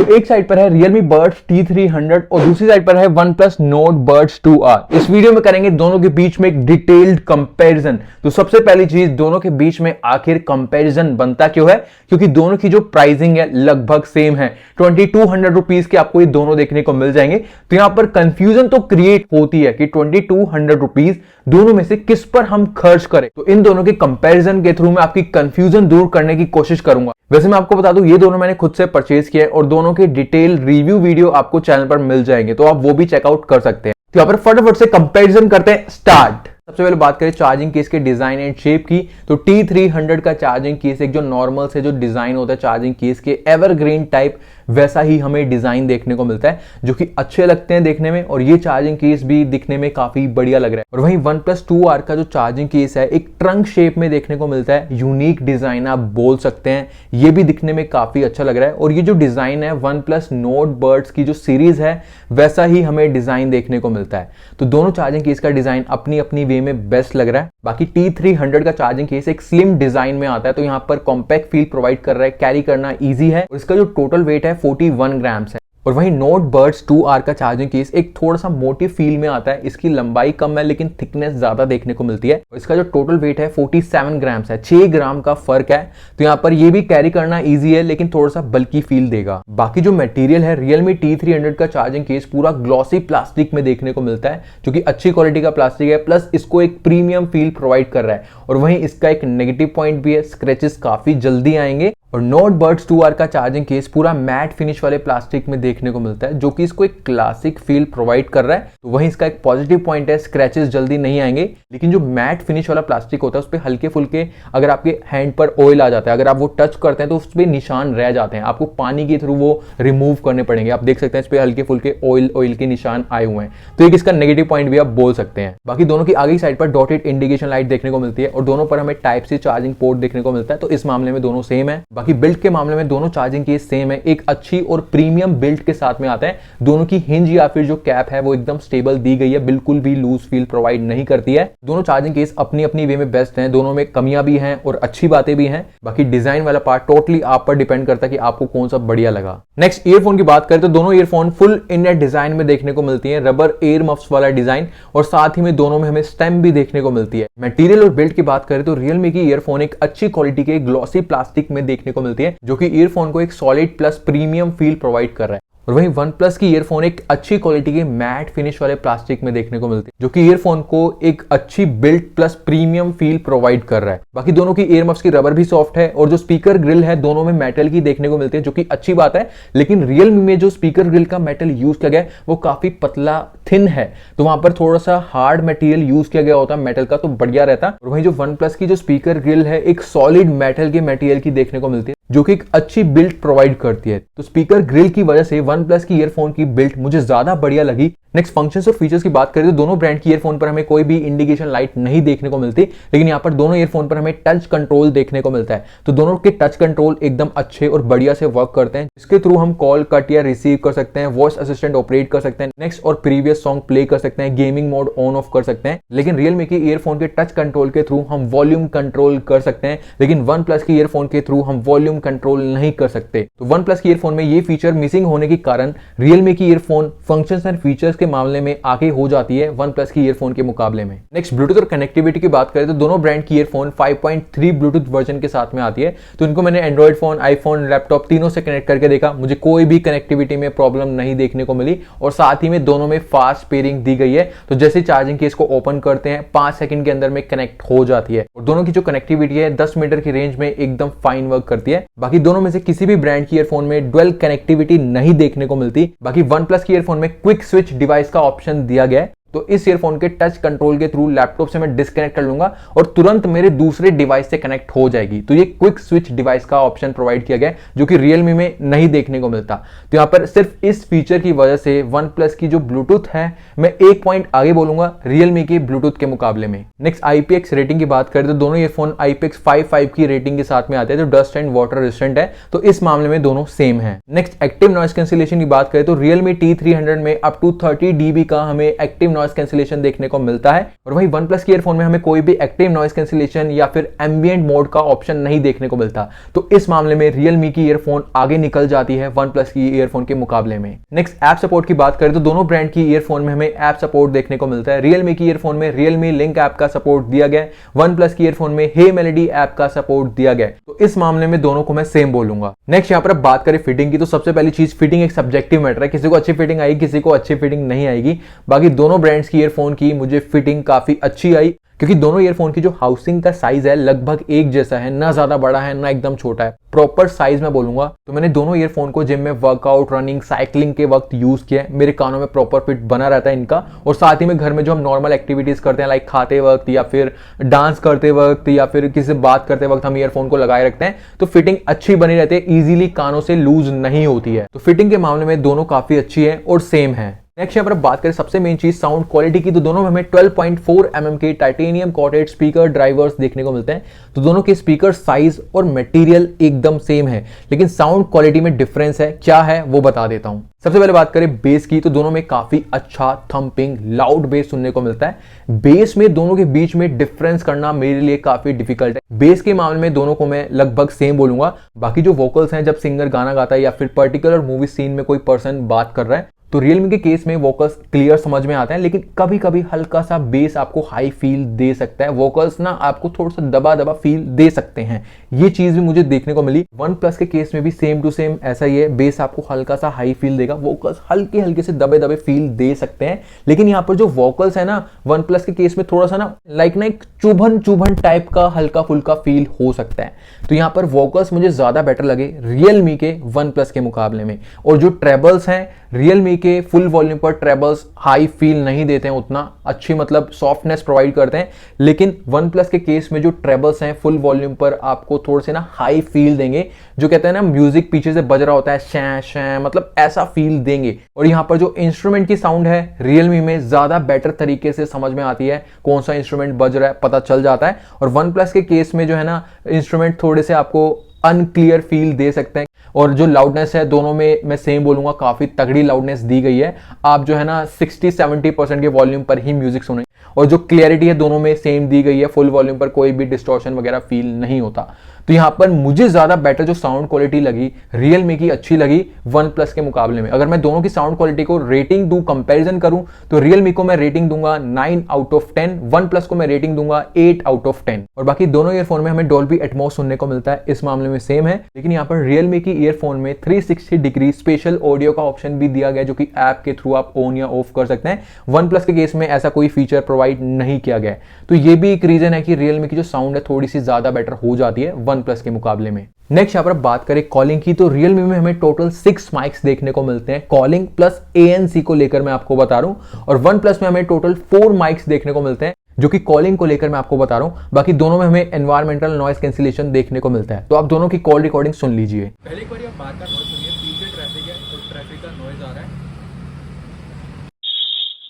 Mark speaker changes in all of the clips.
Speaker 1: तो एक साइड पर है Realme Buds T300 और दूसरी साइड पर है OnePlus Nord Buds 2R। इस वीडियो में करेंगे दोनों के बीच में एक डिटेल्ड कंपैरिजन। तो सबसे पहली चीज, दोनों के बीच में आखिर कंपैरिजन बनता क्यों है? क्योंकि दोनों की जो प्राइसिंग है लगभग सेम है। 2200 रुपीज के आपको ये दोनों देखने को मिल जाएंगे। तो यहां पर कंफ्यूजन तो क्रिएट होती है कि 2200 रुपीज दोनों में से किस पर हम खर्च करें। तो इन दोनों के कंपैरिजन के थ्रू मैं आपकी कंफ्यूजन दूर करने की कोशिश करूंगा। वैसे मैं आपको बता दूं, ये दोनों मैंने खुद से परचेज किया है और दोनों के डिटेल रिव्यू वीडियो आपको चैनल पर मिल जाएंगे, तो आप वो भी चेकआउट कर सकते हैं। तो यहां पर फटाफट से कंपैरिजन करते हैं, स्टार्ट। सबसे पहले बात करें चार्जिंग केस के डिजाइन एंड शेप की, तो T300 का चार्जिंग केस एक जो नॉर्मल से जो डिजाइन होता है चार्जिंग केस के एवरग्रीन टाइप, वैसा ही हमें डिजाइन देखने को मिलता है जो कि अच्छे लगते हैं देखने में, और ये चार्जिंग केस भी दिखने में काफी बढ़िया लग रहा है। और वहीं OnePlus 2R का जो चार्जिंग केस है एक ट्रंक शेप में देखने को मिलता है, यूनिक डिजाइन आप बोल सकते हैं, ये भी दिखने में काफी अच्छा लग रहा है। और ये जो डिजाइन है OnePlus Nord Buds की जो सीरीज है वैसा ही हमें डिजाइन देखने को मिलता है। तो दोनों चार्जिंग केस का डिजाइन अपनी अपनी वे में बेस्ट लग रहा है। बाकी T300 का चार्जिंग केस एक स्लिम डिजाइन में आता है, तो यहाँ पर कॉम्पैक्ट फील प्रोवाइड कर रहा है, कैरी करना इजी है, और इसका जो टोटल वेट है 41 ग्राम्स है। और वहीं Nord Buds 2R का चार्जिंग केस एक थोड़ा सा मोटी फील में आता है, इसकी लंबाई कम है लेकिन थिकनेस ज्यादा देखने को मिलती है, और इसका जो टोटल वेट है 47 ग्राम्स है, 6 ग्राम का फर्क है। तो यहाँ पर ये भी कैरी करना इजी है लेकिन थोड़ा सा बल्कि फील देगा। बाकी जो मटेरियल है, Realme T300 का चार्जिंग केस पूरा ग्लॉसी प्लास्टिक में देखने को मिलता है जो कि अच्छी क्वालिटी का प्लास्टिक है, प्लस इसको एक प्रीमियम फील प्रोवाइड कर रहा है। और वहीं इसका एक नेगेटिव पॉइंट भी है, स्क्रैचेस काफी जल्दी आएंगे। और Nord Buds 2R का चार्जिंग केस पूरा मैट फिनिश वाले प्लास्टिक में देखने को मिलता है जो कि इसको एक क्लासिक फील प्रोवाइड कर रहा है। तो वहीं इसका एक पॉजिटिव पॉइंट है, स्क्रैचेस जल्दी नहीं आएंगे, लेकिन जो मैट फिनिश वाला प्लास्टिक होता है उस पर हल्के फुल्के अगर आपके हैंड पर ऑयल आ जाता है, अगर आप वो टच करते हैं तो उस पर निशान रह जाते हैं, आपको पानी के थ्रू वो रिमूव करने पड़ेंगे। आप देख सकते हैं इस पर हल्के फुल्के ऑयल के निशान आए हुए हैं, तो एक इसका नेगेटिव पॉइंट भी आप बोल सकते हैं। बाकी दोनों की आगे साइड पर डॉटेड इंडिकेशन लाइट देखने को मिलती है और दोनों पर हमें टाइप सी चार्जिंग पोर्ट देखने को मिलता है, तो इस मामले में दोनों सेम है। बाकी बिल्ड के मामले में दोनों चार्जिंग केस सेम है, एक अच्छी और प्रीमियम बिल्ड के साथ में आता है। दोनों की हिंज या फिर जो कैप है वो एकदम स्टेबल दी गई है, बिल्कुल भी लूज फील प्रोवाइड नहीं करती है। दोनों चार्जिंग केस अपनी अपनी वे में बेस्ट हैं, दोनों में कमियां भी हैं और अच्छी बातें भी हैं। बाकी डिजाइन वाला पार्ट टोटली आप पर डिपेंड करता है कि आपको कौन सा बढ़िया लगा। नेक्स्ट ईयरफोन की बात करें तो दोनों ईयरफोन फुल इंडियन डिजाइन में देखने को मिलती है, रबर एयर मफ्स वाला डिजाइन, और साथ ही में दोनों में हमें स्टेम भी देखने को मिलती है। मटेरियल और बिल्ड की बात करें तो Realme की ईयरफोन एक अच्छी क्वालिटी के ग्लॉसी प्लास्टिक में देखने को मिलती है जो कि ईयरफोन को एक solid plus premium feel provide कर रहा है। और वहीं OnePlus की ईयरफोन एक अच्छी क्वालिटी के मैट फिनिश वाले प्लास्टिक में देखने को मिलती है जो कि ईयरफोन को एक अच्छी build plus premium feel provide कर रहा है। बाकी दोनों की ईयर मफ्स की रबर भी सॉफ्ट है और जो स्पीकर ग्रिल है दोनों में मेटल की देखने को मिलती है जो कि अच्छी बात है, लेकिन Realme में जो स्पीकर ग्रिल का मेटल यूज किया गया है वो काफी पतला थिन है, तो वहां पर थोड़ा सा हार्ड मटेरियल यूज किया गया होता मेटल का तो बढ़िया रहता। और वहीं जो OnePlus की जो स्पीकर ग्रिल है एक सॉलिड मेटल के मटेरियल की देखने को मिलती है जो कि एक अच्छी बिल्ड प्रोवाइड करती है। तो स्पीकर ग्रिल की वजह से OnePlus की ईयरफोन की बिल्ड मुझे ज्यादा बढ़िया लगी। नेक्स्ट फंक्शंस और फीचर्स की बात करें तो दोनों ब्रांड की ईयरफोन पर हमें कोई भी इंडिकेशन लाइट नहीं देखने को मिलती, लेकिन यहाँ पर दोनों ईयरफोन पर हमें टच कंट्रोल देखने को मिलता है। तो दोनों के टच कंट्रोल एकदम अच्छे और बढ़िया से वर्क करते हैं, इसके थ्रू हम कॉल कट या रिसीव कर सकते हैं, वॉइस असिस्टेंट ऑपरेट कर सकते हैं, नेक्स्ट और प्रीवियस सॉन्ग प्ले कर सकते हैं, गेमिंग मोड ऑन ऑफ कर सकते हैं। लेकिन Realme की ईयरफोन के टच कंट्रोल के थ्रू हम वॉल्यूम कंट्रोल कर सकते हैं, लेकिन OnePlus की ईयरफोन के थ्रू हम वॉल्यूम कंट्रोल नहीं कर सकते। तो OnePlus की ईयरफोन में ये फीचर मिसिंग होने के कारण Realme की ईयरफोन फंक्शंस एंड फीचर्स के मामले में आगे हो जाती है OnePlus की ईयरफोन के मुकाबले में। नेक्स्ट ब्लूटूथ और कनेक्टिविटी की बात करें तो दोनों ब्रांड की ईयरफोन 5.3 ब्लूटूथ वर्जन के साथ में आती है। तो इनको मैंने एंड्रॉइड फोन, आईफोन, लैपटॉप तीनों से कनेक्ट करके देखा, मुझे कोई भी कनेक्टिविटी में प्रॉब्लम नहीं देखने को मिली, और साथ ही में दोनों में फास्ट पेयरिंग दी गई है। तो जैसे चार्जिंग केस को ओपन करते हैं 5 सेकंड के अंदर में कनेक्ट हो जाती है, और दोनों की जो कनेक्टिविटी है 10 मीटर की रेंज में एकदम फाइन वर्क करती है। बाकी दोनों में से किसी भी ब्रांड की ईयरफोन में डुअल कनेक्टिविटी नहीं देखने को मिलती। बाकी OnePlus की ईयरफोन में क्विक स्विच डिवाइस का ऑप्शन दिया गया है, तो इस ईयरफोन के टच कंट्रोल के थ्रू लैपटॉप से मैं डिस्कनेक्ट कर लूंगा और तुरंत मेरे दूसरे डिवाइस से कनेक्ट हो जाएगी। तो ये क्विक स्विच डिवाइस का ऑप्शन प्रोवाइड किया गया है जो कि Realme में नहीं देखने को मिलता। तो यहाँ पर सिर्फ इस फीचर की वजह से OnePlus की जो ब्लूटूथ है मैं एक पॉइंट आगे बोलूंगा Realme के ब्लूटूथ के मुकाबले में। नेक्स्ट IPX रेटिंग की बात करें तो दोनों ईयरफोन IPX55 की रेटिंग के साथ में आते हैं जो डस्ट एंड वाटर रेजिस्टेंट है, तो इस मामले में दोनों सेम है। नेक्स्ट एक्टिव नॉइस कैंसिलेशन की बात करें तो Realme T300 में अप टू 30 dB का हमें एक्टिव नॉइस कैंसिलेशन देखने को मिलता है, और वहीं OnePlus के ईयरफोन में हमें कोई भी एक्टिव नॉइस कैंसिलेशन या फिर एम्बिएंट मोड का ऑप्शन नहीं देखने को मिलता। तो इस मामले में Realme की ईयरफोन आगे निकल जाती है OnePlus की ईयरफोन के मुकाबले में। नेक्स्ट ऐप सपोर्ट की बात करें तो दोनों ब्रांड की ईयरफोन में हमें ऐप सपोर्ट देखने को मिलता है। Realme की ईयरफोन में Realme लिंक ऐप का सपोर्ट दिया गया, OnePlus की ईयरफोन में Hey Melody ऐप का सपोर्ट दिया गया। तो इस मामले में दोनों को मैं सेम बोलूंगा। नेक्स्ट यहाँ पर अब बात करें फिटिंग की, तो सबसे पहली चीज फिटिंग एक सब्जेक्टिव मैटर है, किसी को अच्छी फिटिंग आएगी, किसी को अच्छी फिटिंग नहीं आएगी। बाकी दोनों ब्रांड्स की ईयरफोन की मुझे फिटिंग काफी अच्छी आई, क्योंकि दोनों ईयरफोन की जो हाउसिंग का साइज है लगभग एक जैसा है, ना ज्यादा बड़ा है ना एकदम छोटा है, प्रॉपर साइज में बोलूंगा। तो मैंने दोनों ईयरफोन को जिम में वर्कआउट, रनिंग, साइकिलिंग के वक्त यूज किया है। मेरे कानों में प्रॉपर फिट बना रहता है इनका, और साथ ही में घर में जो हम नॉर्मल एक्टिविटीज करते हैं लाइक खाते वक्त या फिर डांस करते वक्त या फिर किसी से बात करते वक्त हम ईयरफोन को लगाए रखते हैं, तो फिटिंग अच्छी बनी रहती है, इजीली कानों से लूज नहीं होती है। तो फिटिंग के मामले में दोनों काफी अच्छी है और सेम है। नेक्स्ट यहाँ पर बात करें सबसे मेन चीज साउंड क्वालिटी की, तो दोनों में हमें 12.4 mm के टाइटेनियम कॉटेड स्पीकर ड्राइवर्स देखने को मिलते हैं। तो दोनों के स्पीकर साइज और मटेरियल एकदम सेम है, लेकिन साउंड क्वालिटी में डिफरेंस है। क्या है वो बता देता हूं। सबसे पहले बात करें बेस की, तो दोनों में काफी अच्छा थंपिंग लाउड बेस सुनने को मिलता है। बेस में दोनों के बीच में डिफरेंस करना मेरे लिए काफी डिफिकल्ट है। बेस के मामले में दोनों को मैं लगभग सेम बोलूंगा। बाकी जो वोकल्स हैं, जब सिंगर गाना गाता है या फिर पर्टिकुलर मूवी सीन में कोई पर्सन बात कर रहा है, तो Realme के केस में वोकल्स क्लियर समझ में आते हैं, लेकिन कभी कभी हल्का सा बेस आपको हाई फील दे सकता है, वोकल्स ना आपको थोड़ा सा दबा दबा फील दे सकते हैं। ये चीज भी मुझे देखने को मिली। OnePlus के केस में भी सेम टू सेम ऐसा ही है, बेस आपको हल्का सा हाई फील देगा, वोकल्स हल्के हल्के से दबे दबे फील दे सकते हैं। लेकिन यहाँ पर जो वोकल्स है ना, OnePlus के केस में थोड़ा सा ना लाइक ना एक चुभन चुभन टाइप का हल्का फुल्का फील हो सकता है। तो यहाँ पर वोकल्स मुझे ज्यादा बेटर लगे Realme के OnePlus के मुकाबले में। और जो ट्रेबल्स हैं, Realme के फुल वॉल्यूम पर ट्रेबल्स हाई फील नहीं देते हैं, उतना अच्छी मतलब सॉफ्टनेस प्रोवाइड करते हैं। लेकिन OnePlus के केस में जो ट्रेबल्स हैं फुल वॉल्यूम पर आपको थोड़े से ना हाई फील देंगे, जो कहते हैं ना म्यूजिक पीछे से बज रहा होता है शै शै, मतलब ऐसा फील देंगे। और यहाँ पर जो इंस्ट्रूमेंट की साउंड है Realme में ज्यादा बेटर तरीके से समझ में आती है, कौन सा इंस्ट्रूमेंट बज रहा है पता चल जाता है। और OnePlus के केस में जो है ना इंस्ट्रूमेंट थोड़े से आपको अनक्लियर फील दे सकते हैं। और जो लाउडनेस है दोनों में मैं सेम बोलूंगा, काफी तगड़ी लाउडनेस दी गई है। आप जो है ना 60-70% के वॉल्यूम पर ही म्यूजिक सुने, और जो क्लियरिटी है दोनों में सेम दी गई है, फुल वॉल्यूम पर कोई भी डिस्टॉर्शन वगैरह फील नहीं होता। तो यहाँ पर मुझे ज्यादा बेटर जो साउंड क्वालिटी लगी Realme की अच्छी लगी OnePlus के मुकाबले में। अगर मैं दोनों की साउंड क्वालिटी को रेटिंग दूं, कंपैरिजन करूं, तो Realme को मैं रेटिंग दूंगा 9 आउट ऑफ 10, OnePlus को मैं रेटिंग दूंगा 8 आउट ऑफ 10। और बाकी दोनों ईयरफोन में हमें Dolby Atmos सुनने को मिलता है, इस मामले में सेम है। लेकिन यहाँ पर Realme की ईयरफोन में 360 डिग्री स्पेशल ऑडियो का ऑप्शन भी दिया गया, जो कि ऐप के थ्रू आप ऑन या ऑफ कर सकते हैं। OnePlus के केस में ऐसा कोई फीचर प्रोवाइड नहीं किया गया। तो ये भी एक रीजन है कि Realme की जो साउंड है थोड़ी सी ज्यादा बेटर हो जाती है OnePlus के मुकाबले में। नेक्स्ट यहाँ पर बात करें कॉलिंग की, तो Realme में हमें टोटल 6 माइक्स देखने को मिलते हैं कॉलिंग प्लस ANC को लेकर मैं आपको बता रहा हूं। और OnePlus में हमें टोटल 4 माइक्स देखने को मिलते हैं, जो कि कॉलिंग को लेकर मैं आपको बता रहा हूं। बाकी दोनों में हमें एनवायरमेंटल नॉइस कैंसिलेशन देखने को मिलता है। तो आप दोनों की कॉल रिकॉर्डिंग सुन लीजिए।
Speaker 2: पहले एक बार आप बात का नॉइस सुनिए, पीछे ट्रैफिक है और ट्रैफिक का नॉइस आ रहा है।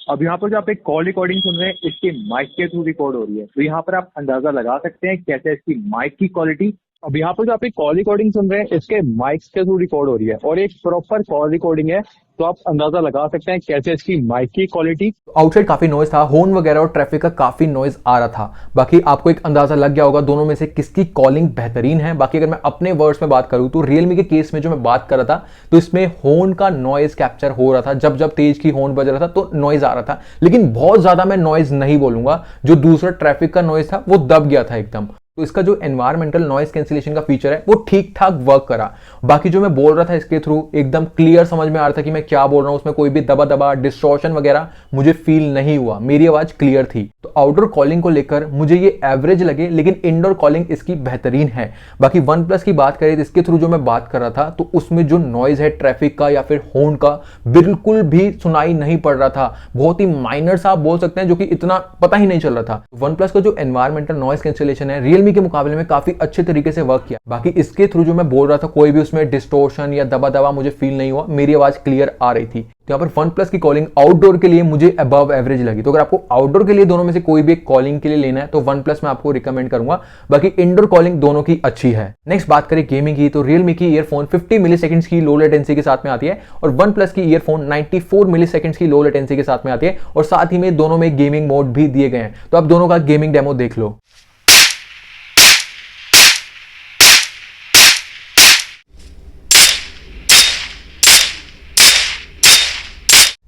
Speaker 3: अब यहाँ पर जो आप एक कॉल रिकॉर्डिंग सुन रहे हैं, इसके माइक के थ्रू रिकॉर्ड हो रही है। तो यहाँ पर आप अंदाजा लगा सकते हैं कैसे है इसकी माइक की क्वालिटी। अब यहाँ पर जो आप एक कॉल रिकॉर्डिंग सुन रहे हैं, इसके माइक्स के थ्रू रिकॉर्ड हो रही है और एक प्रॉपर कॉल रिकॉर्डिंग है। तो आप अंदाजा लगा सकते हैं कैसे इसकी माइक की क्वालिटी।
Speaker 1: आउटसाइड काफी नॉइज था, हॉर्न वगैरह और ट्रैफिक का काफी नॉइज आ रहा था। बाकी आपको एक अंदाजा लग गया होगा दोनों में से किसकी कॉलिंग बेहतरीन है। बाकी अगर मैं अपने वर्ड्स में बात करूं तो Realme के केस में जो मैं बात कर रहा था, तो इसमें हॉर्न का नॉइज कैप्चर हो रहा था। जब जब तेज की हॉर्न बज रहा था तो नॉइज आ रहा था, लेकिन बहुत ज्यादा मैं नॉइज नहीं बोलूंगा। जो दूसरा ट्रैफिक का नॉइज था वो दब गया था एकदम। तो इसका जो एनवायरमेंटल नॉइस कैंसिलेशन का फीचर है वो ठीक ठाक वर्क करा। बाकी जो मैं बोल रहा था इसके थ्रू एकदम क्लियर समझ में आ रहा था कि मैं क्या बोल रहा हूं, उसमें कोई भी दबा दबा डिस्टॉर्शन वगैरह मुझे फील नहीं हुआ, मेरी आवाज क्लियर थी। तो आउटडोर कॉलिंग को लेकर मुझे ये एवरेज लगे, लेकिन इंडोर कॉलिंग इसकी बेहतरीन है। बाकी OnePlus की बात करें तो इसके थ्रू जो मैं बात कर रहा था, तो उसमें जो नॉइज है ट्रैफिक का या फिर हॉर्न का बिल्कुल भी सुनाई नहीं पड़ रहा था। बहुत ही माइनर सा आप बोल सकते हैं, जो कि इतना पता ही नहीं चल रहा था। OnePlus का जो एनवायरमेंटल नॉइस कैंसिलेशन है Realme के मुकाबले में काफी अच्छे तरीके से वर्क किया। बाकी इसके थ्रू जो मैं बोल रहा था, कोई भी उसमें डिस्टोर्शन या दबा दबा मुझे फील नहीं हुआ, मेरी आवाज क्लियर आ रही थी। तो यहाँ पर वन प्लस की कॉलिंग आउटडोर के लिए मुझे अबव एवरेज लगी। तो अगर आपको आउटडोर के लिए दोनों में से कोई भी एक कॉलिंग के लिए लेना है तो वन प्लस मैं आपको रिकमेंड करूंगा, बाकी इंडोर कॉलिंग दोनों की अच्छी है। नेक्स्ट बात करें गेमिंग की, तो रियलमी की ईयरफोन 50 मिली सेकंड्स की लो लेटेंसी के साथ में आती है और वन प्लस की ईयरफोन 94 मिली सेकंड्स की लो लेटेंसी के साथ में आती है और साथ ही में दोनों में गेमिंग मोड भी दिए गए हैं। तो आप दोनों का गेमिंग डेमो देख लो।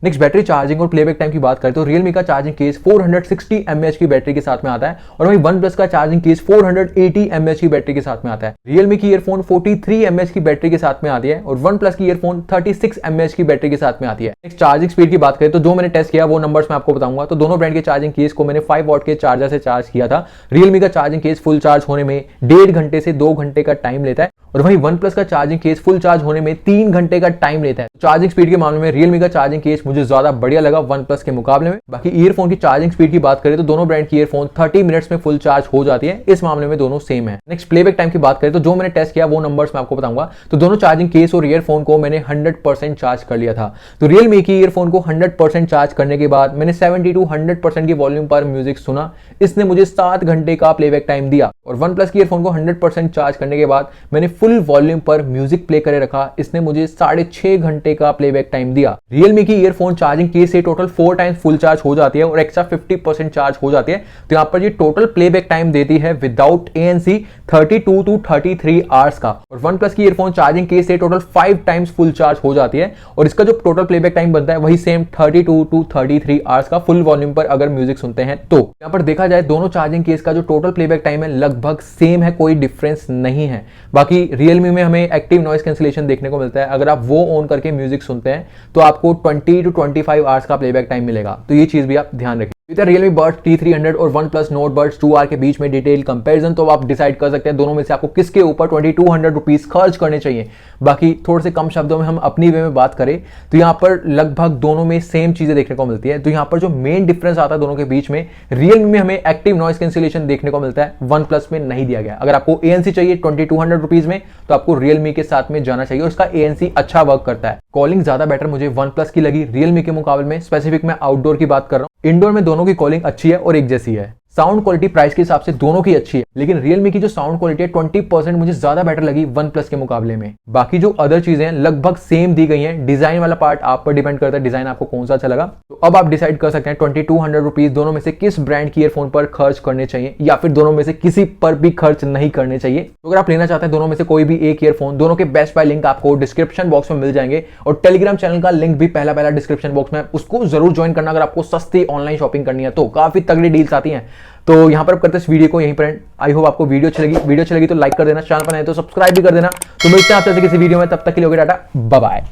Speaker 1: नेक्स्ट बैटरी चार्जिंग और प्लेबैक टाइम की बात करें तो रियलमी का चार्जिंग केस 460 mAh की बैटरी के साथ में आता है और वहीं वन प्लस का चार्जिंग केस 480 mAh की बैटरी के साथ में आता है। रियलमी की ईयरफोन 43 mAh की बैटरी के साथ में आती है और वन प्लस की ईयरफोन 36 mAh की बैटरी के साथ में आती है। नेक्स्ट चार्जिंग स्पीड की बात करें तो जो मैंने टेस्ट किया वो नंबर्स मैं आपको बताऊंगा। तो दोनों ब्रांड के चार्जिंग केस को मैंने 5 वॉट के चार्जर से चार्ज किया था। रियलमी का चार्जिंग केस फुल चार्ज होने में 1.5 घंटे से 2 घंटे का टाइम लेता है और वहीं वन प्लस का चार्जिंग केस फुल चार्ज होने में 3 घंटे का टाइम लेता है। चार्जिंग स्पीड के मामले में रियलमी का चार्जिंग केस मुझे ज्यादा बढ़िया लगा वन प्लस के मुकाबले में। बाकी ईयरफोन की चार्जिंग स्पीड की बात करें तो दोनों ब्रांड की ईयरफोन 30 मिनट्स में फुल चार्ज हो जाती है, इस मामले में दोनों सेम है। नेक्स्ट प्लेबैक टाइम की बात करें तो जो मैंने टेस्ट किया वो नंबर्स मैं आपको बताऊंगा। तो दोनों चार्जिंग केस और ईयरफोन को मैंने 100% चार्ज कर लिया था। तो रियलमी की ईयरफोन को 100% चार्ज करने के बाद मैंने 70 to 100% की वॉल्यूम पर म्यूजिक सुना, इसने मुझे 7 घंटे का प्लेबैक टाइम दिया। और वन प्लस की ईयरफोन को 100% चार्ज करने के बाद मैंने फुल वॉल्यूम पर म्यूजिक प्ले करे रखा, इसने मुझे 6.5 घंटे का प्लेबैक टाइम दिया। रियलमी की ईयरफोन चार्जिंग केस से टोटल 4 टाइम्स फुल चार्ज हो जाती है और एक्स्ट्रा 50% चार्ज हो जाती है। तो यहां पर ये टोटल प्लेबैक टाइम देती है विदाउट ANC 32 to 33 आवर्स का। और वन प्लस की ईयरफोन चार्जिंग केस से टोटल 5 टाइम्स फुल चार्ज हो जाती है और इसका जो टोटल प्लेबैक टाइम बनता है वही सेम 32 to 33 आवर्स का फुल वॉल्यूम पर अगर म्यूजिक सुनते हैं तो। यहां पर देखा जाए दोनों चार्जिंग केस का जो टोटल प्लेबैक टाइम है लगभग सेम है, कोई डिफरेंस नहीं है। बाकी रियलमी में हमें एक्टिव नॉइस कैंसिलेशन देखने को मिलता है, अगर आप वो ऑन करके म्यूजिक सुनते हैं तो आपको 20 to 25 आवर्स का प्लेबैक टाइम मिलेगा। तो ये चीज भी आप ध्यान रखें। रियलमी बड्स T300 और OnePlus Nord Buds 2R के बीच में डिटेल कंपैरिजन, तो आप डिसाइड कर सकते हैं दोनों में से आपको किसके ऊपर 2200 रुपीज खर्च करने चाहिए। बाकी थोड़े से कम शब्दों में हम अपनी वे में बात करें तो यहाँ पर लगभग दोनों में सेम चीजें देखने को मिलती है। तो यहाँ पर जो मेन डिफरेंस आता है दोनों के बीच में, रियलमी में हमें एक्टिव नॉइस कैंसिलेशन देखने को मिलता है, OnePlus में नहीं दिया गया। अगर आपको ANC चाहिए 2200 रुपीज में तो आपको रियलमी के साथ में जाना चाहिए, उसका ANC अच्छा वर्क करता है। कॉलिंग ज्यादा बेटर मुझे OnePlus की लगी रियलमी के मुकाबले में। स्पेसिफिक मैं आउटडोर की बात कर रहा हूँ, इंडोर में दोनों की कॉलिंग अच्छी है और एक जैसी है। साउंड क्वालिटी प्राइस के हिसाब से दोनों की अच्छी है, लेकिन रियलमी की जो साउंड क्वालिटी है 20% मुझे ज्यादा बेटर लगी OnePlus के मुकाबले में। बाकी जो अदर चीजें हैं लगभग सेम दी गई हैं। डिजाइन वाला पार्ट आप पर डिपेंड करता है, डिजाइन आपको कौन सा अच्छा लगा। तो अब आप डिसाइड कर सकते हैं 2200 रुपीज दोनों में से किस ब्रांड की ईयरफोन पर खर्च करने चाहिए या फिर दोनों में से किसी पर भी खर्च नहीं करने चाहिए। तो अगर आप लेना चाहते हैं दोनों में से कोई भी एक ईयरफोन, दोनों के बेस्ट बाय लिंक आपको डिस्क्रिप्शन बॉक्स में मिल जाएंगे और टेलीग्राम चैनल का लिंक भी पहला डिस्क्रिप्शन बॉक्स में, उसको जरूर ज्वाइन करना अगर आपको सस्ती ऑनलाइन शॉपिंग करनी है। तो काफी तगड़ी डील्स आती हैं। तो यहां पर करते इस वीडियो को यहीं पर। आई होप आपको वीडियो अच्छी लगी तो लाइक कर देना, चैनल पर नए तो सब्सक्राइब भी कर देना। तो मिलते हैं आपसे किसी वीडियो में, तब तक के लिए टाटा बाय बाय।